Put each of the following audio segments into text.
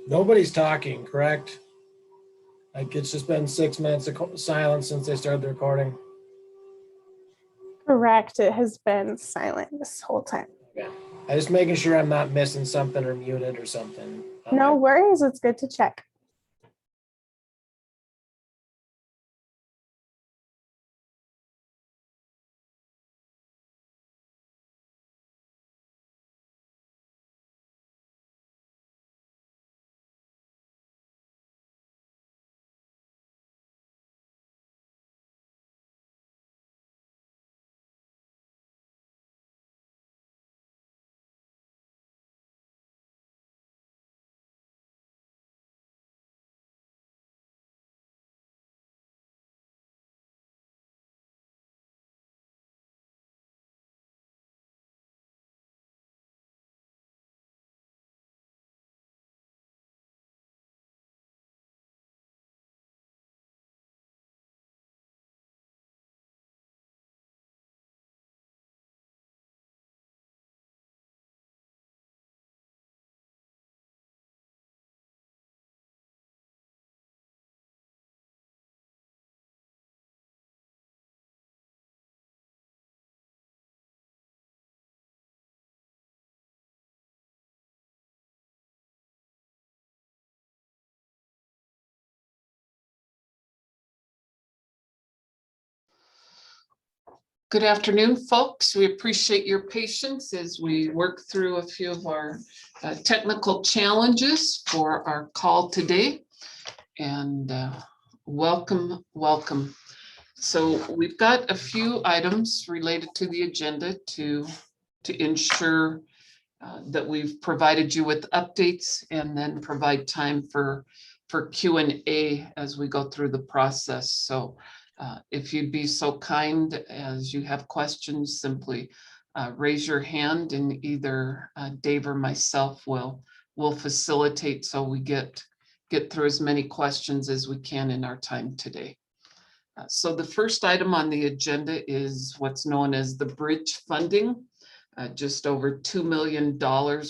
Nobody's talking, correct? Like it's just been 6 minutes of silence since they started the recording. Correct. It has been silent this whole time. Okay. I'm just making sure I'm not missing something or muted or something. No worries. It's good to check. Good afternoon, folks. We appreciate your patience as we work through a few of our technical challenges for our call today. And welcome, welcome. So we've got a few items related to the agenda to ensure that we've provided you with updates and then provide time for Q&A as we go through the process. So if you'd be so kind as you have questions, simply raise your hand and either Dave or myself will facilitate so we get through as many questions as we can in our time today. So the first item on the agenda is what's known as the bridge funding. Just over $2 million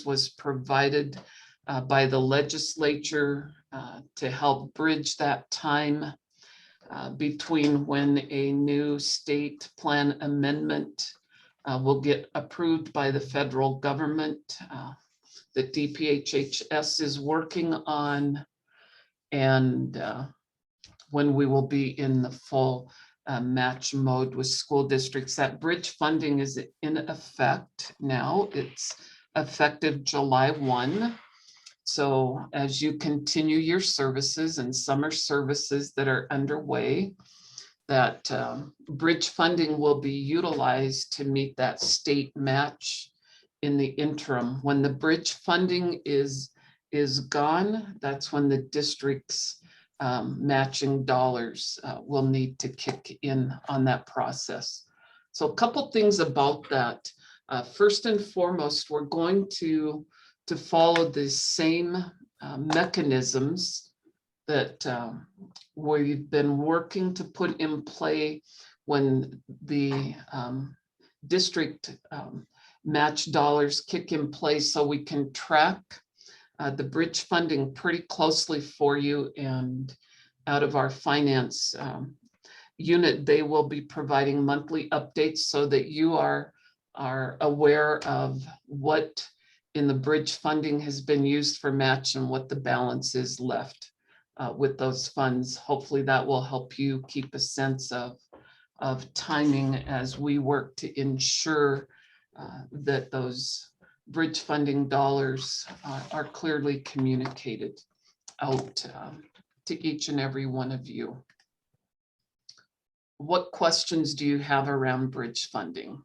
was provided by the legislature to help bridge that time between when a new state plan amendment will get approved by the federal government that DPHHS is working on, and when we will be in the full match mode with school districts. That bridge funding is in effect now. It's effective July 1. So as you continue your services and summer services that are underway, that bridge funding will be utilized to meet that state match in the interim. When the bridge funding is gone, that's when the district's matching dollars will need to kick in on that process. So a couple things about that. First and foremost, we're going to follow the same mechanisms that we've been working to put in play when the district match dollars kick in place, so we can track the bridge funding pretty closely for you. And out of our finance unit, they will be providing monthly updates so that you are aware of what in the bridge funding has been used for match and what the balance is left with those funds. Hopefully that will help you keep a sense of timing as we work to ensure that those bridge funding dollars are clearly communicated out to each and every one of you. What questions do you have around bridge funding?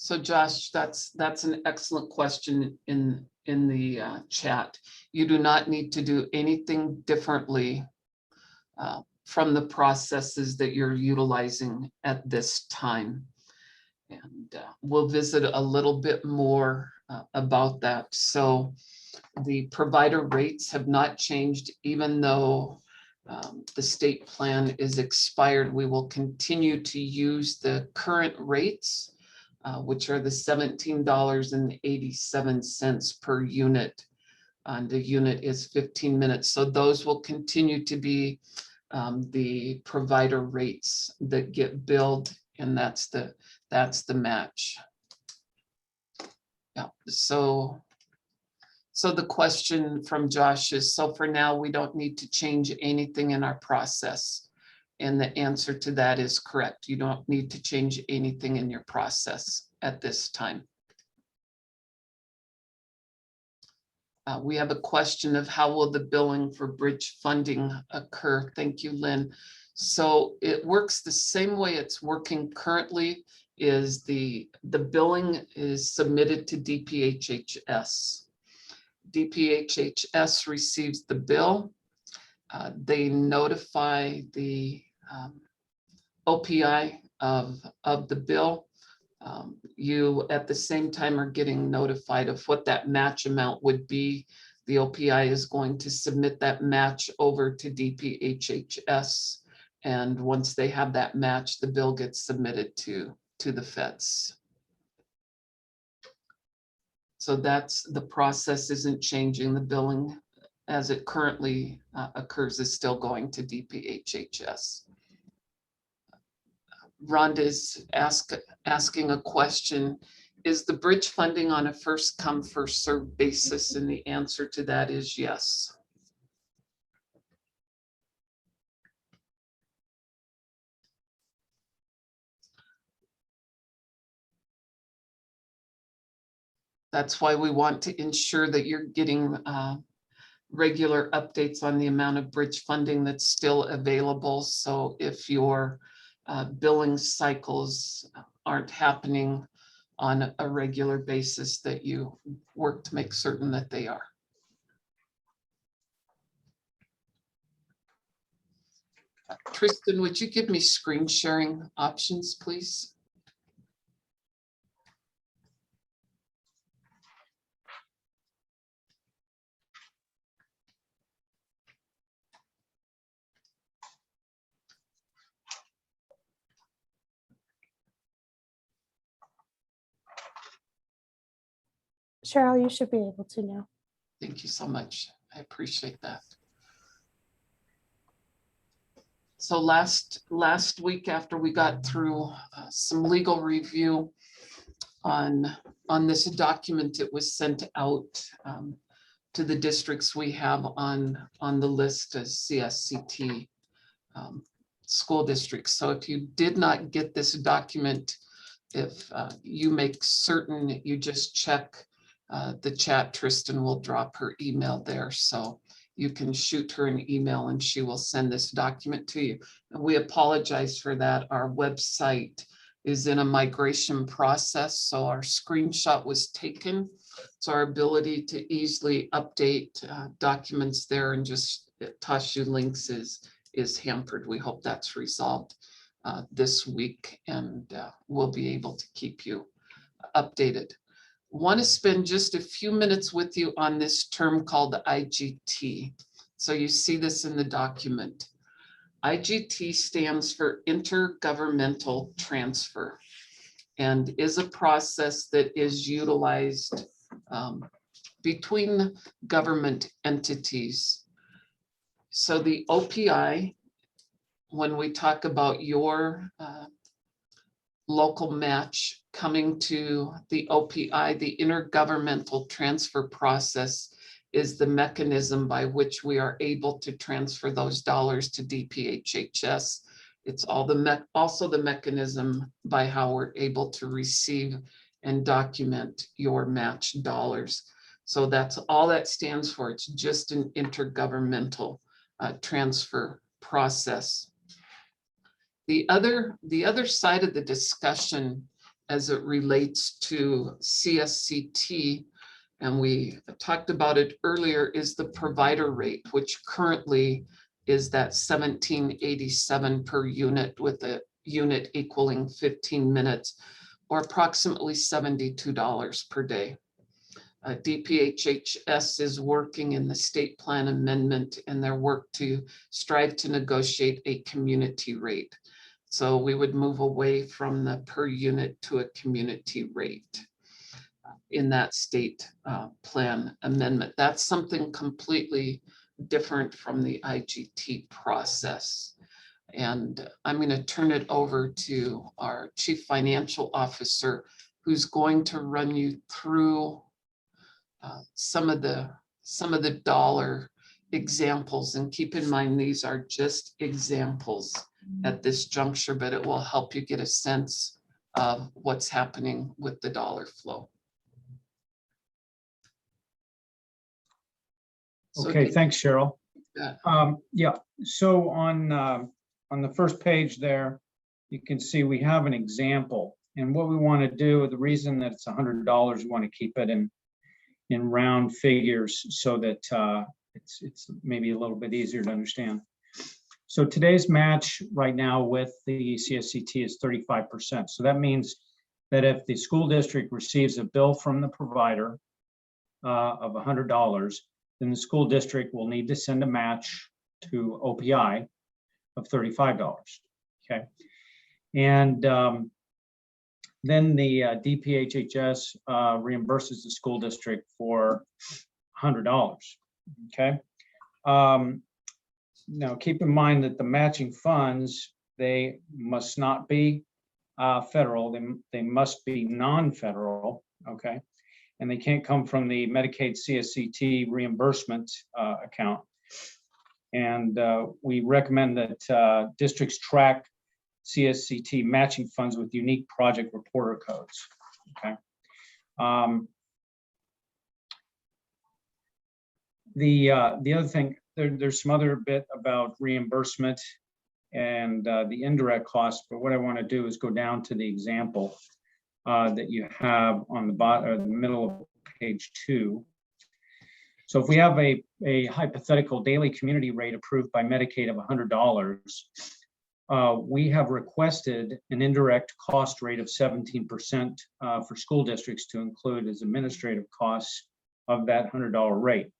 So Josh, that's an excellent question in the chat. You do not need to do anything differently from the processes that you're utilizing at this time. And we'll visit a little bit more about that. So the provider rates have not changed, even though the state plan is expired. We will continue to use the current rates, which are the $17.87 per unit. And the unit is 15 minutes. So those will continue to be the provider rates that get billed, and that's the match. Yeah, so the question from Josh is, so for now, we don't need to change anything in our process. And the answer to that is correct. You don't need to change anything in your process at this time. We have a question of how will the billing for bridge funding occur? Thank you, Lynn. So it works the same way it's working currently. Is the billing is submitted to DPHHS. DPHHS receives the bill. They notify the OPI of the bill. You at the same time are getting notified of what that match amount would be. The OPI is going to submit that match over to DPHHS. And once they have that match, the bill gets submitted to the feds. So that's the process isn't changing. The billing as it currently occurs is still going to DPHHS. Rhonda is asking a question. Is the bridge funding on a first come, first served basis? And the answer to that is yes. That's why we want to ensure that you're getting regular updates on the amount of bridge funding that's still available. So if your billing cycles aren't happening on a regular basis, that you work to make certain that they are. Tristan, would you give me screen sharing options, please? Cheryl, you should be able to now. Thank you so much. I appreciate that. So last week, after we got through some legal review on this document, it was sent out to the districts we have on the list as CSCT school districts. So if you did not get this document, if you make certain you just check the chat, Tristan will drop her email there. So you can shoot her an email and she will send this document to you. And we apologize for that. Our website is in a migration process. So our screenshot was taken. So our ability to easily update documents there and just toss you links is hampered. We hope that's resolved this week, and we'll be able to keep you updated. Want to spend just a few minutes with you on this term called IGT. So you see this in the document. IGT stands for Intergovernmental Transfer and is a process that is utilized between government entities. So the OPI, when we talk about your local match coming to the OPI, the intergovernmental transfer process is the mechanism by which we are able to transfer those dollars to DPHHS. It's also the mechanism by how we're able to receive and document your match dollars. So that's all that stands for. It's just an intergovernmental transfer process. The other side of the discussion as it relates to CSCT, and we talked about it earlier, is the provider rate, which currently is that 1787 per unit, with a unit equaling 15 minutes, or approximately $72 per day. DPHHS is working in the state plan amendment in their work to strive to negotiate a community rate. So we would move away from the per unit to a community rate in that state plan amendment. That's something completely different from the IGT process. And I'm going to turn it over to our Chief Financial Officer, who's going to run you through some of the dollar examples. And keep in mind, these are just examples at this juncture, but it will help you get a sense of what's happening with the dollar flow. Okay, thanks, Cheryl. Yeah. Yeah, so on the first page there, you can see we have an example. And what we want to do, the reason that it's $100, we want to keep it in round figures so that it's maybe a little bit easier to understand. So today's match right now with the CSCT is 35%. So that means that if the school district receives a bill from the provider of $100, then the school district will need to send a match to OPI of $35. Okay, and then the DPHHS reimburses the school district for $100. Okay. Now keep in mind that the matching funds, they must not be federal. They must be non-federal. Okay. And they can't come from the Medicaid CSCT reimbursement account. And we recommend that districts track CSCT matching funds with unique project reporter codes. Okay. The other thing, there's some other bit about reimbursement and the indirect costs, but what I want to do is go down to the example that you have on the bottom or the middle of page 2. So if we have a hypothetical daily community rate approved by Medicaid of $100, we have requested an indirect cost rate of 17% for school districts to include as administrative costs of that $100 rate.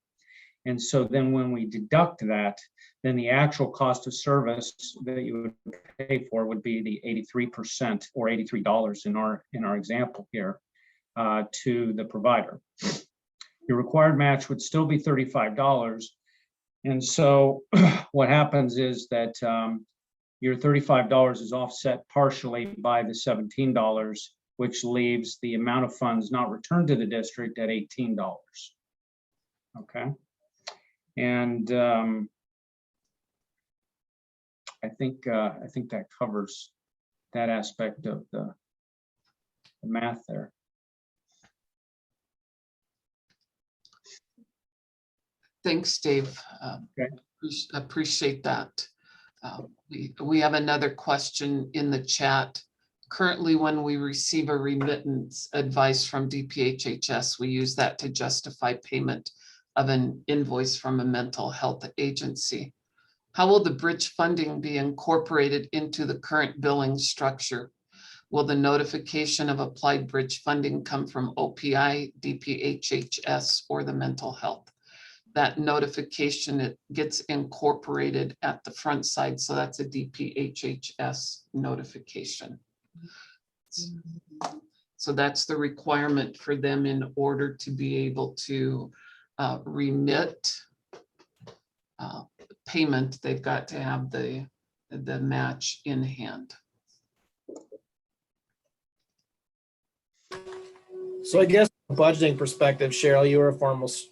And so then when we deduct that, then the actual cost of service that you would pay for would be the 83% or $83 in our example here to the provider. Your required match would still be $35. And so what happens is that your $35 is offset partially by the $17, which leaves the amount of funds not returned to the district at $18. Okay. And I think that covers that aspect of the math there. Thanks, Dave. Okay. Appreciate that. We have another question in the chat. Currently, when we receive a remittance advice from DPHHS, we use that to justify payment of an invoice from a mental health agency. How will the bridge funding be incorporated into the current billing structure? Will the notification of applied bridge funding come from OPI, DPHHS, or the mental health? That notification, it gets incorporated at the front side. So that's a DPHHS notification. So that's the requirement for them in order to be able to remit payment. They've got to have the match in hand. So I guess from a budgeting perspective, Cheryl, you were a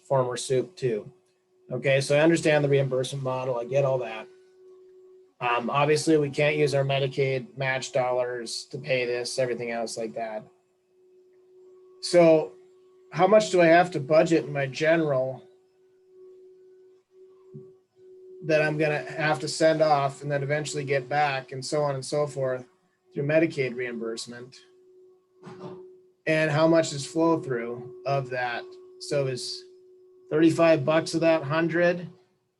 former soup too. Okay, so I understand the reimbursement model. I get all that. Obviously, we can't use our Medicaid match dollars to pay this, everything else like that. So how much do I have to budget in my general that I'm going to have to send off and then eventually get back and so on and so forth through Medicaid reimbursement? And how much is flow through of that? So is 35 bucks of that 100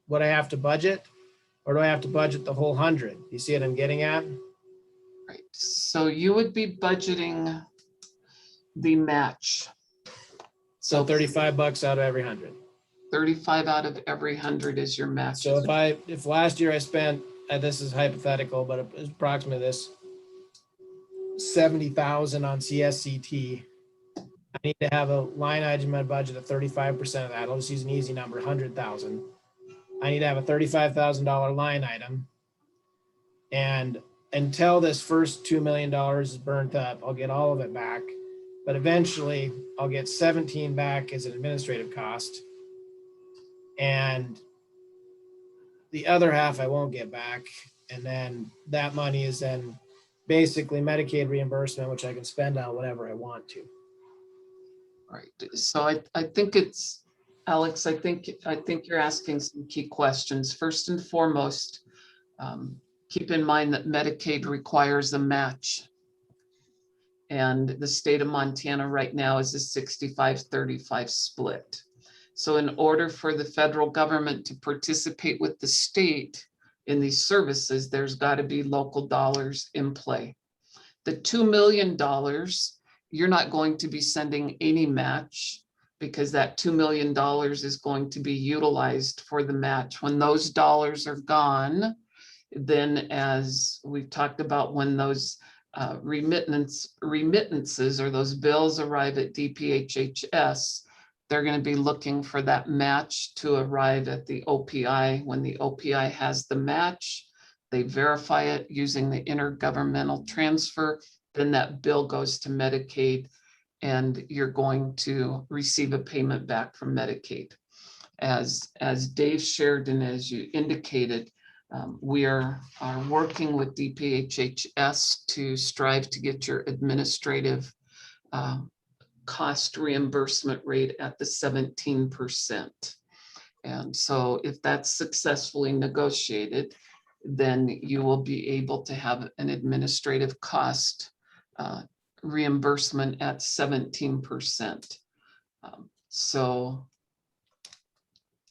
what I have to budget? Or do I have to budget the whole 100? You see what I'm getting at? Right, so you would be budgeting the match. So So 35 bucks out of every 100. 35 out of every 100 is your match. So if last year I spent, this is hypothetical, but it's approximately this 70,000 on CSCT, I need to have a line item in my budget of 35% of that. I'll just use an easy number, 100,000. I need to have a $35,000 line item. And until this first $2 million is burnt up, I'll get all of it back. But eventually I'll get 17 back as an administrative cost. And the other half I won't get back. And then that money is then basically Medicaid reimbursement, which I can spend on whatever I want to. Right, so I think it's, Alex, I think you're asking some key questions. First and foremost, keep in mind that Medicaid requires a match. And the state of Montana right now is a 65-35 split. So in order for the federal government to participate with the state in these services, there's got to be local dollars in play. The $2 million, you're not going to be sending any match because that $2 million is going to be utilized for the match. When those dollars are gone, then as we've talked about, when those remittances or those bills arrive at DPHHS, they're going to be looking for that match to arrive at the OPI. When the OPI has the match, they verify it using the intergovernmental transfer, then that bill goes to Medicaid and you're going to receive a payment back from Medicaid. As Dave shared and as you indicated, we are working with DPHHS to strive to get your administrative cost reimbursement rate at the 17%. And so if that's successfully negotiated, then you will be able to have an administrative cost reimbursement at 17%. So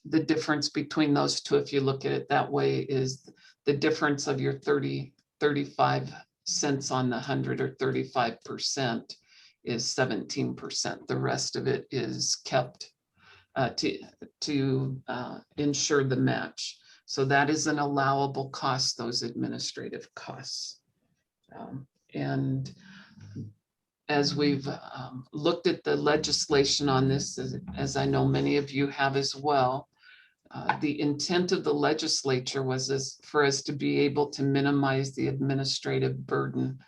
the difference between those two, if you look at it that way, is the difference of your 35 cents on the 100 or 35% is 17%. The rest of it is kept to ensure the match. So that is an allowable cost, those administrative costs. And as we've looked at the legislation on this, as I know many of you have as well, the intent of the legislature was for us to be able to minimize the administrative burden.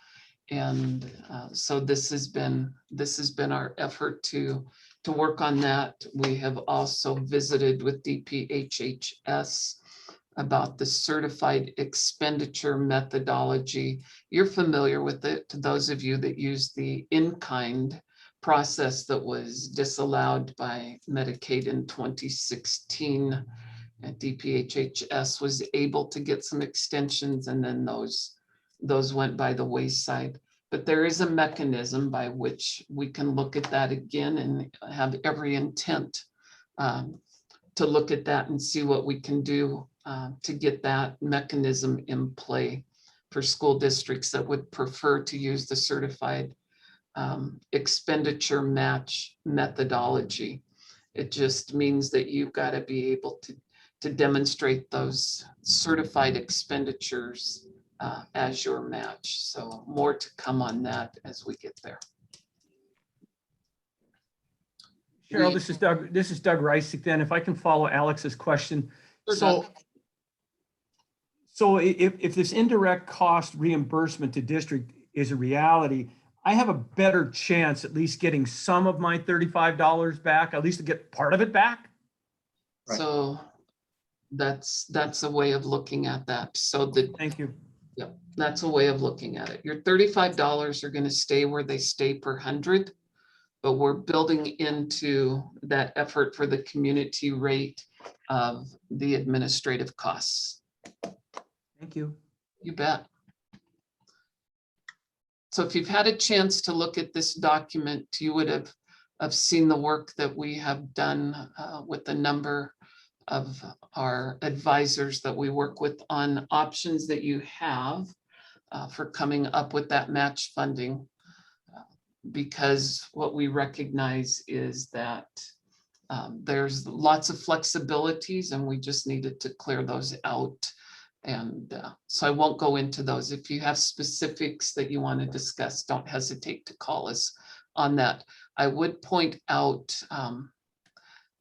And so this has been our effort to work on that. We have also visited with DPHHS about the certified expenditure methodology. You're familiar with it, to those of you that use the in-kind process that was disallowed by Medicaid in 2016. And DPHHS was able to get some extensions, and then those went by the wayside. But there is a mechanism by which we can look at that again and have every intent to look at that and see what we can do to get that mechanism in play for school districts that would prefer to use the certified expenditure match methodology. It just means that you've got to be able to demonstrate those certified expenditures as your match. So more to come on that as we get there. Cheryl, this is Doug Reisig. Then, if I can follow Alex's question. Sure, So if this indirect cost reimbursement to district is a reality, I have a better chance at least getting some of my $35 back, at least to get part of it back. Right. So that's a way of looking at that. So Thank you. Yep, that's a way of looking at it. Your $35 are going to stay where they stay per 100, but we're building into that effort for the community rate of the administrative costs. Thank you. You bet. So if you've had a chance to look at this document, you would have seen the work that we have done with a number of our advisors that we work with on options that you have for coming up with that match funding. Because what we recognize is that there's lots of flexibilities and we just needed to clear those out. And so I won't go into those. If you have specifics that you want to discuss, don't hesitate to call us on that. I would point out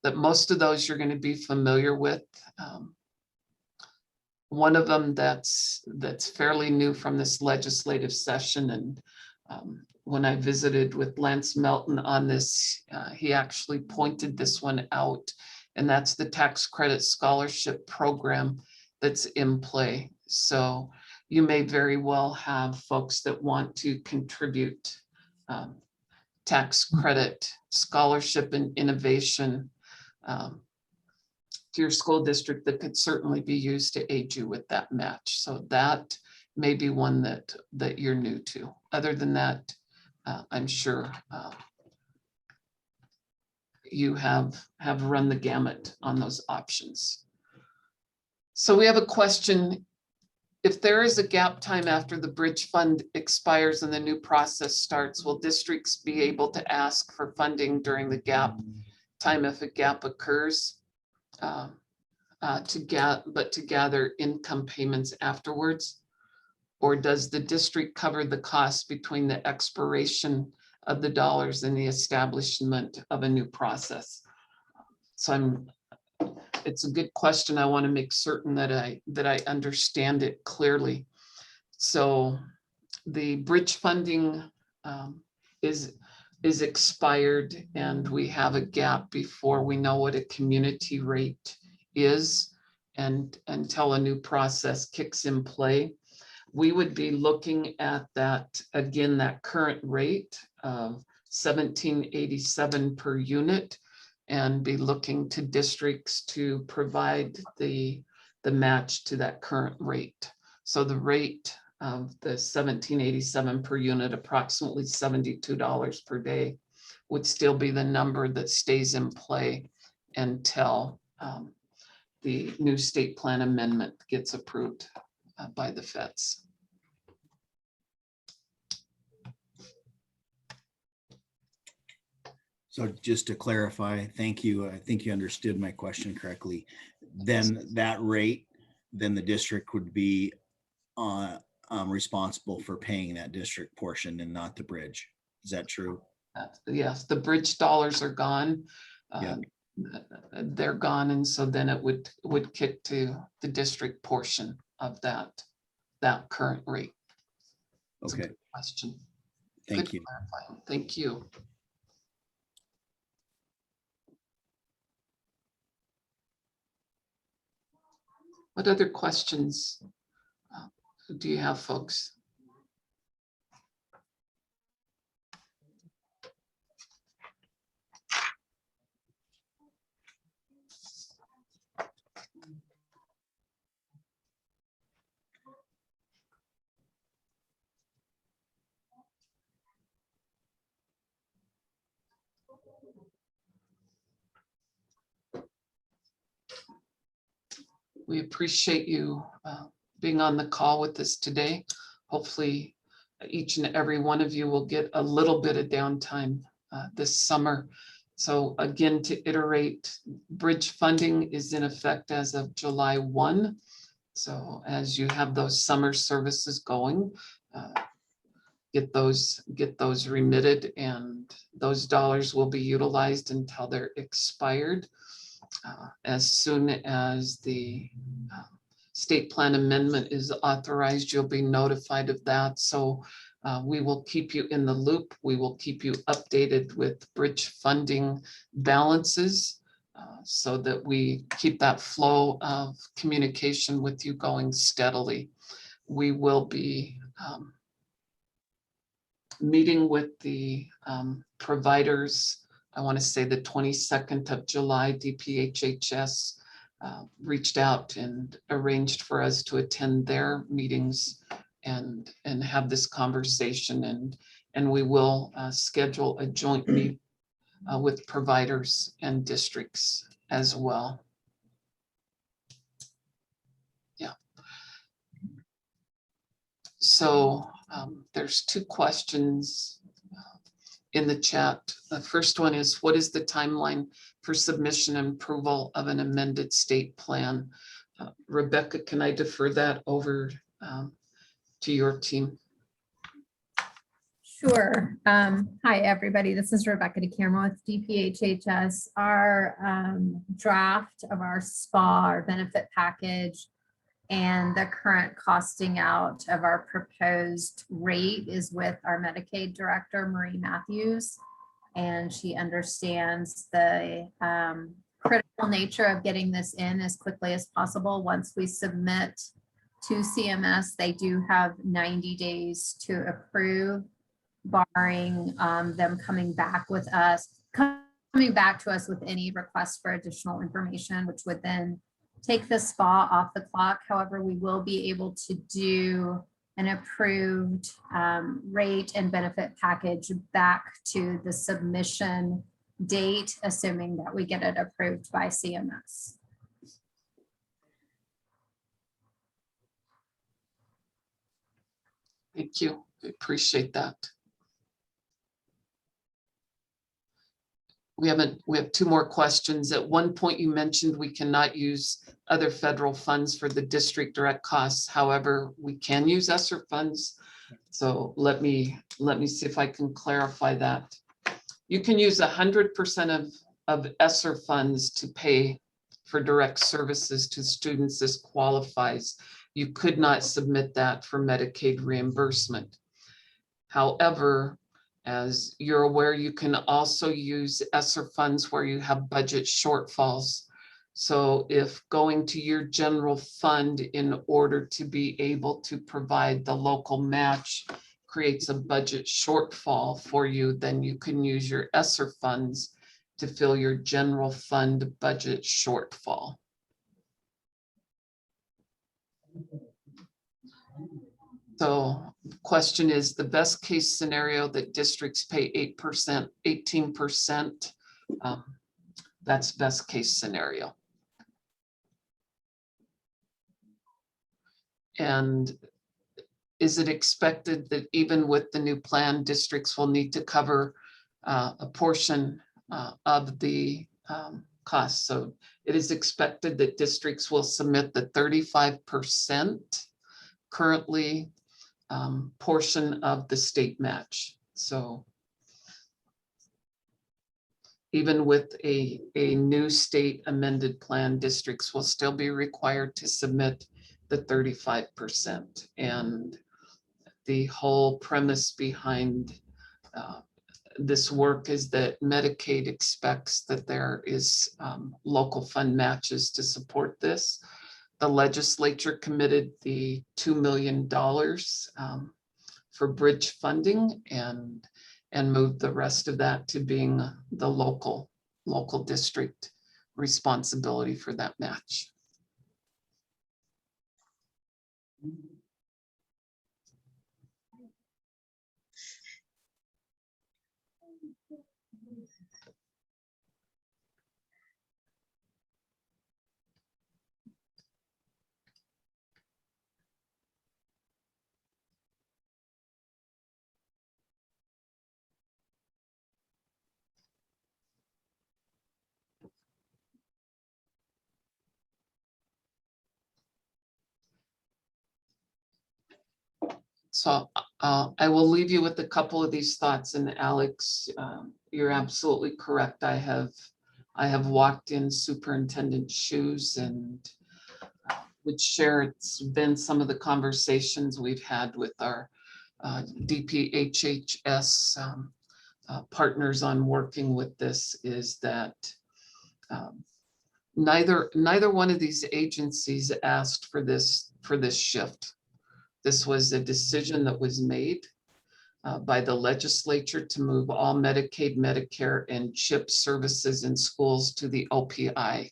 that most of those you're going to be familiar with. One of them that's fairly new from this legislative session, and when I visited with Lance Melton on this, he actually pointed this one out, and that's the tax credit scholarship program that's in play. So you may very well have folks that want to contribute tax credit, scholarship, and innovation to your school district that could certainly be used to aid you with that match. So that may be one that you're new to. Other than that, I'm sure you have run the gamut on those options. So we have a question. If there is a gap time after the bridge fund expires and the new process starts, will districts be able to ask for funding during the gap time if a gap occurs? To gather income payments afterwards? Or does the district cover the cost between the expiration of the dollars and the establishment of a new process? So it's a good question. I want to make certain that I understand it clearly. So the bridge funding is expired, and we have a gap before we know what a community rate is, and until a new process kicks in play. We would be looking at that, again, that current rate of $17.87 per unit, and be looking to districts to provide the match to that current rate. So the rate of the $17.87 per unit, approximately $72 per day, would still be the number that stays in play until the new state plan amendment gets approved by the feds. So just to clarify, thank you. I think you understood my question correctly. Then that rate, then the district would be responsible for paying that district portion and not the bridge. Is that true? Yes, the bridge dollars are gone. Yeah. They're gone, and so then it would kick to the district portion of that current rate. That's a Okay. good question. Thank Good you. clarifying. Thank you. What other questions do you have, folks? We appreciate you being on the call with us today. Hopefully, each and every one of you will get a little bit of downtime this summer. So again, to iterate, bridge funding is in effect as of July 1. So as you have those summer services going, get those remitted, and those dollars will be utilized until they're expired. As soon as the state plan amendment is authorized, you'll be notified of that. So we will keep you in the loop. We will keep you updated with bridge funding balances so that we keep that flow of communication with you going steadily. We will be meeting with the providers. I want to say the 22nd of July, DPHHS reached out and arranged for us to attend their meetings and have this conversation, and we will schedule a joint meeting with providers and districts as well. Yeah. So there's two questions in the chat. The first one is, what is the timeline for submission and approval of an amended state plan? Rebecca, can I defer that over to your team? Sure. Hi, everybody. This is Rebecca DeCamera with DPHHS. Our draft of our SPA, our benefit package, and the current costing out of our proposed rate is with our Medicaid director, Marie Matthews. And she understands the critical nature of getting this in as quickly as possible. Once we submit to CMS, they do have 90 days to approve, barring them coming back to us with any requests for additional information, which would then take the SPA off the clock. However, we will be able to do an approved rate and benefit package back to the submission date, assuming that we get it approved by CMS. Thank you. I appreciate that. We have two more questions. At one point, you mentioned we cannot use other federal funds for the district direct costs. However, we can use ESSER funds. So let me see if I can clarify that. You can use 100% of ESSER funds to pay for direct services to students. This qualifies. You could not submit that for Medicaid reimbursement. However, as you're aware, you can also use ESSER funds where you have budget shortfalls. So if going to your general fund in order to be able to provide the local match creates a budget shortfall for you, then you can use your ESSER funds to fill your general fund budget shortfall. So the question is, the best case scenario that districts pay 8%, 18%, that's best case scenario. And is it expected that even with the new plan, districts will need to cover a portion of the cost? So it is expected that districts will submit the 35% currently portion of the state match. So even with a new state amended plan, districts will still be required to submit the 35%. And the whole premise behind this work is that Medicaid expects that there is local fund matches to support this. The legislature committed the $2 million for bridge funding and moved the rest of that to being the local district responsibility for that match. So I will leave you with a couple of these thoughts. And Alex, you're absolutely correct. I have walked in superintendent's shoes and would share, it's been some of the conversations we've had with our DPHHS partners on working with this, is that neither one of these agencies asked for this shift. This was a decision that was made by the legislature to move all Medicaid, Medicare, and CHIP services in schools to the OPI.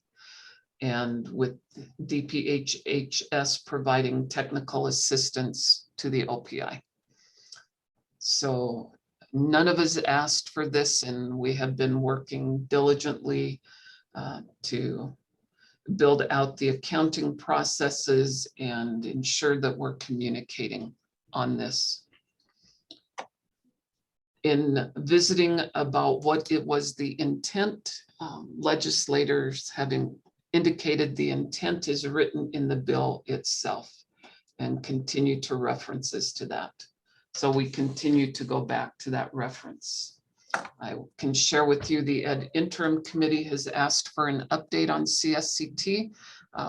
And with DPHHS providing technical assistance to the OPI. So none of us asked for this, and we have been working diligently to build out the accounting processes and ensure that we're communicating on this. In visiting about what it was the intent, legislators having indicated the intent is written in the bill itself and continue to references to that. So we continue to go back to that reference. I can share with you the Ed Interim Committee has asked for an update on CSCT,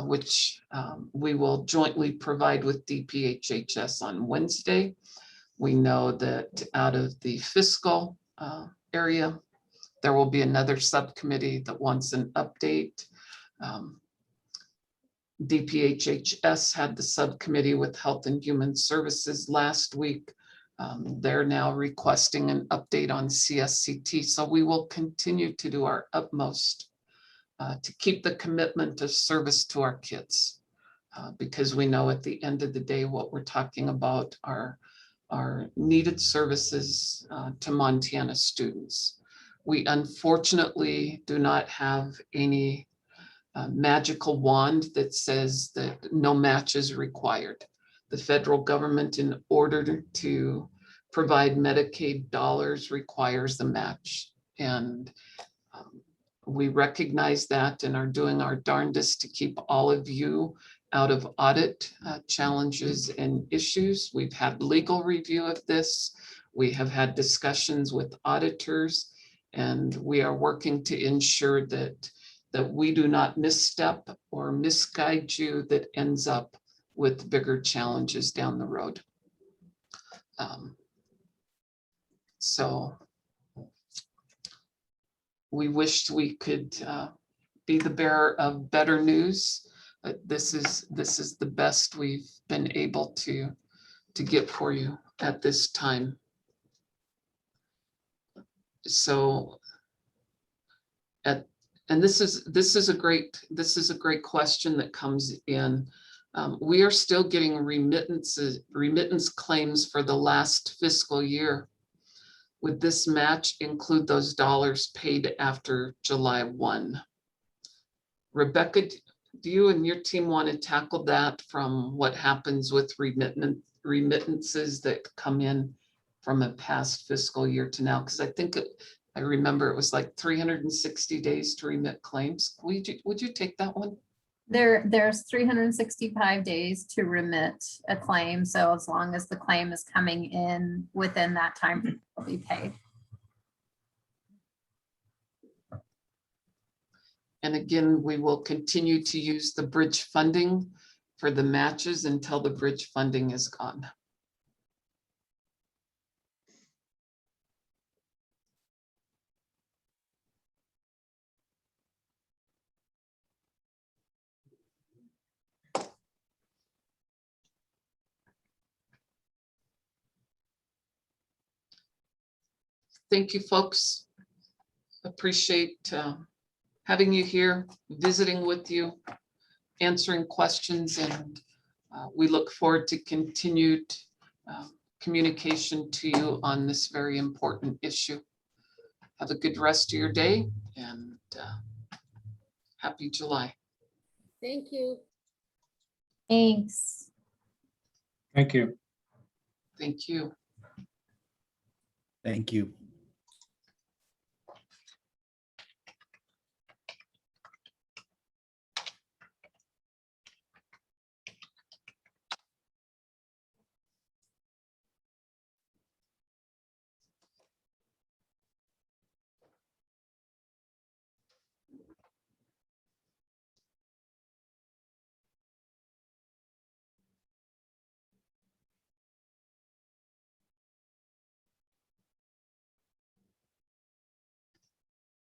which we will jointly provide with DPHHS on Wednesday. We know that out of the fiscal area, there will be another subcommittee that wants an update. DPHHS had the subcommittee with Health and Human Services last week. They're now requesting an update on CSCT. So we will continue to do our utmost to keep the commitment of service to our kids, because we know at the end of the day, what we're talking about are needed services to Montana students. We unfortunately do not have any magical wand that says that no match is required. The federal government, in order to provide Medicaid dollars, requires the match. And we recognize that and are doing our darndest to keep all of you out of audit challenges and issues. We've had legal review of this. We have had discussions with auditors, and we are working to ensure that we do not misstep or misguide you that ends up with bigger challenges down the road. So we wished we could be the bearer of better news, but this is the best we've been able to get for you at this time. So and this is a great question that comes in. We are still getting remittance claims for the last fiscal year. Would this match include those dollars paid after July 1? Rebecca, do you and your team want to tackle that from what happens with remittances that come in from a past fiscal year to now? Because I remember it was like 360 days to remit claims. Would you take that one? There's 365 days to remit a claim. So as long as the claim is coming in within that time, it will be paid. And again, we will continue to use the bridge funding for the matches until the bridge funding is gone. Thank you, folks. Appreciate having you here, visiting with you, answering questions, and we look forward to continued communication to you on this very important issue. Have a good rest of your day, and happy July. Thank you. Thanks. Thank you. Thank you. Thank you.